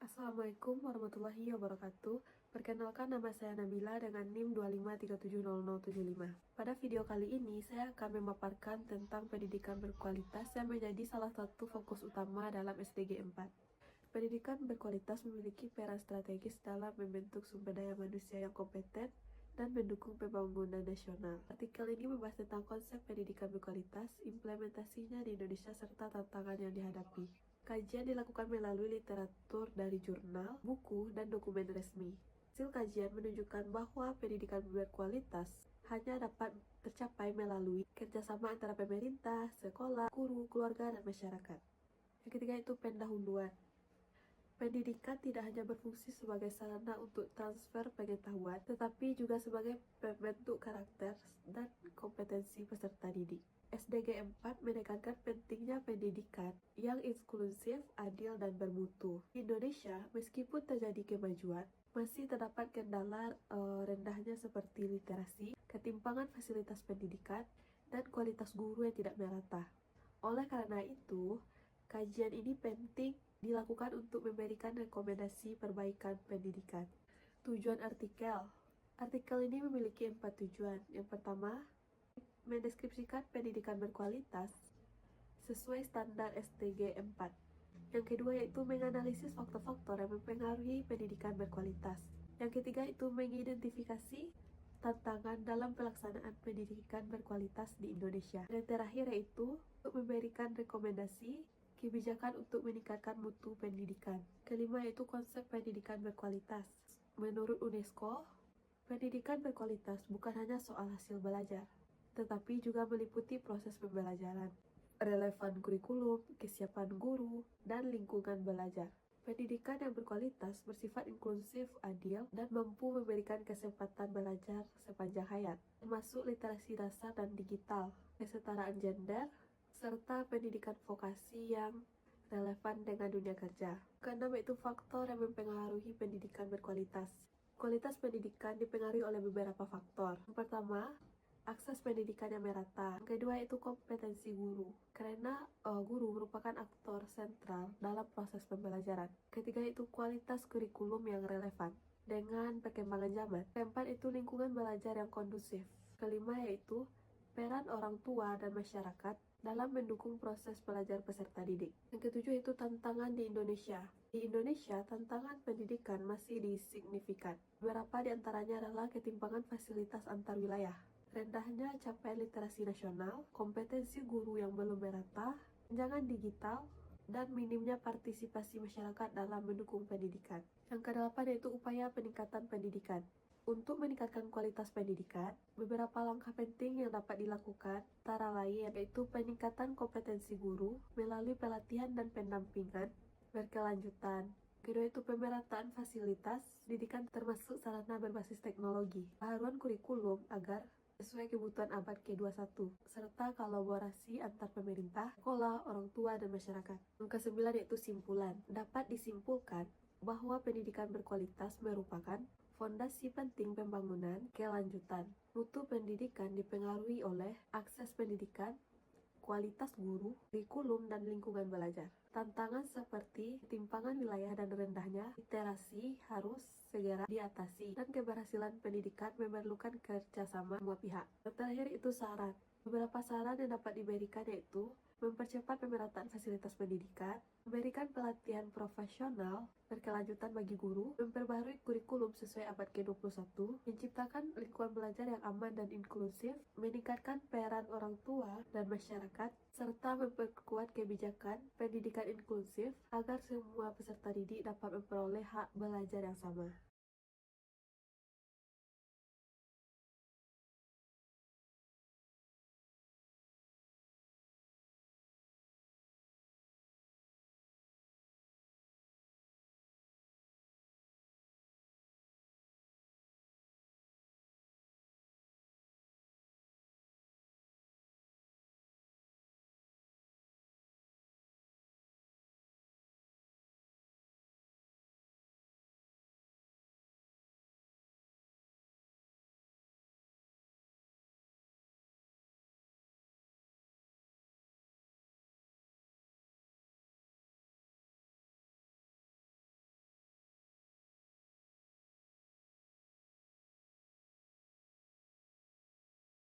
Assalamualaikum warahmatullahi wabarakatuh. Perkenalkan, nama saya Nabila dengan NIM 253700075. Pada video kali ini, saya akan memaparkan tentang pendidikan berkualitas yang menjadi salah satu fokus utama dalam SDG 4. Pendidikan berkualitas memiliki peran strategis dalam membentuk sumber daya manusia yang kompeten dan mendukung pembangunan nasional. Artikel ini membahas tentang konsep pendidikan berkualitas, implementasinya di Indonesia, serta tantangan yang dihadapi. Kajian dilakukan melalui literatur dari jurnal, buku, dan dokumen resmi. Hasil kajian menunjukkan bahwa pendidikan berkualitas hanya dapat tercapai melalui kerjasama antara pemerintah, sekolah, guru, keluarga, dan masyarakat. Yang ketiga itu pendahuluan. Pendidikan tidak hanya berfungsi sebagai sarana untuk transfer pengetahuan, tetapi juga sebagai pembentuk karakter dan kompetensi peserta didik. SDG 4 menekankan pentingnya pendidikan yang inklusif, adil, dan bermutu. Di Indonesia, meskipun terjadi kemajuan, masih terdapat kendala rendahnya seperti literasi, ketimpangan fasilitas pendidikan, dan kualitas guru yang tidak merata. Oleh karena itu, kajian ini penting dilakukan untuk memberikan rekomendasi perbaikan pendidikan. Tujuan artikel. Artikel ini memiliki 4 tujuan. Yang pertama, mendeskripsikan pendidikan berkualitas sesuai standar SDG 4. Yang kedua yaitu menganalisis faktor-faktor yang mempengaruhi pendidikan berkualitas. Yang ketiga itu mengidentifikasi tantangan dalam pelaksanaan pendidikan berkualitas di Indonesia. Dan terakhir yaitu untuk memberikan rekomendasi kebijakan untuk meningkatkan mutu pendidikan. Kelima yaitu konsep pendidikan berkualitas. Menurut UNESCO, pendidikan berkualitas bukan hanya soal hasil belajar, tetapi juga meliputi proses pembelajaran, relevan kurikulum, kesiapan guru, dan lingkungan belajar. Pendidikan yang berkualitas bersifat inklusif, adil, dan mampu memberikan kesempatan belajar sepanjang hayat, termasuk literasi dasar dan digital, kesetaraan gender, serta pendidikan vokasi yang relevan dengan dunia kerja. Keenam yaitu faktor yang mempengaruhi pendidikan berkualitas. Kualitas pendidikan dipengaruhi oleh beberapa faktor. Yang pertama, akses pendidikan yang merata. Yang kedua yaitu kompetensi guru, karena guru merupakan aktor sentral dalam proses pembelajaran. Ketiga yaitu kualitas kurikulum yang relevan dengan perkembangan zaman. Keempat itu lingkungan belajar yang kondusif. Kelima yaitu peran orang tua dan masyarakat dalam mendukung proses belajar peserta didik. Yang ketujuh itu tantangan di Indonesia. Di Indonesia, tantangan pendidikan masih signifikan. Beberapa di antaranya adalah ketimpangan fasilitas antar wilayah, rendahnya capaian literasi nasional, kompetensi guru yang belum merata, tunjangan digital, dan minimnya partisipasi masyarakat dalam mendukung pendidikan. Yang kedelapan yaitu upaya peningkatan pendidikan. Untuk meningkatkan kualitas pendidikan, beberapa langkah penting yang dapat dilakukan antara lain yaitu peningkatan kompetensi guru melalui pelatihan dan pendampingan berkelanjutan. Kedua itu pemerataan fasilitas pendidikan termasuk sarana berbasis teknologi, baharuan kurikulum agar sesuai kebutuhan abad ke-21, serta kolaborasi antar pemerintah, sekolah, orang tua, dan masyarakat. Yang kesembilan yaitu simpulan. Dapat disimpulkan bahwa pendidikan berkualitas merupakan fondasi penting pembangunan kelanjutan. Mutu pendidikan dipengaruhi oleh akses pendidikan, kualitas guru, kurikulum, dan lingkungan belajar. Tantangan seperti ketimpangan wilayah dan rendahnya literasi harus segera diatasi, dan keberhasilan pendidikan memerlukan kerjasama semua pihak. Yang terakhir itu saran. Beberapa saran yang dapat diberikan yaitu mempercepat pemerataan fasilitas pendidikan, memberikan pelatihan profesional berkelanjutan bagi guru, memperbarui kurikulum sesuai abad ke-21, menciptakan lingkungan belajar yang aman dan inklusif, meningkatkan peran orang tua dan masyarakat, serta memperkuat kebijakan pendidikan inklusif agar semua peserta didik dapat memperoleh hak belajar yang sama.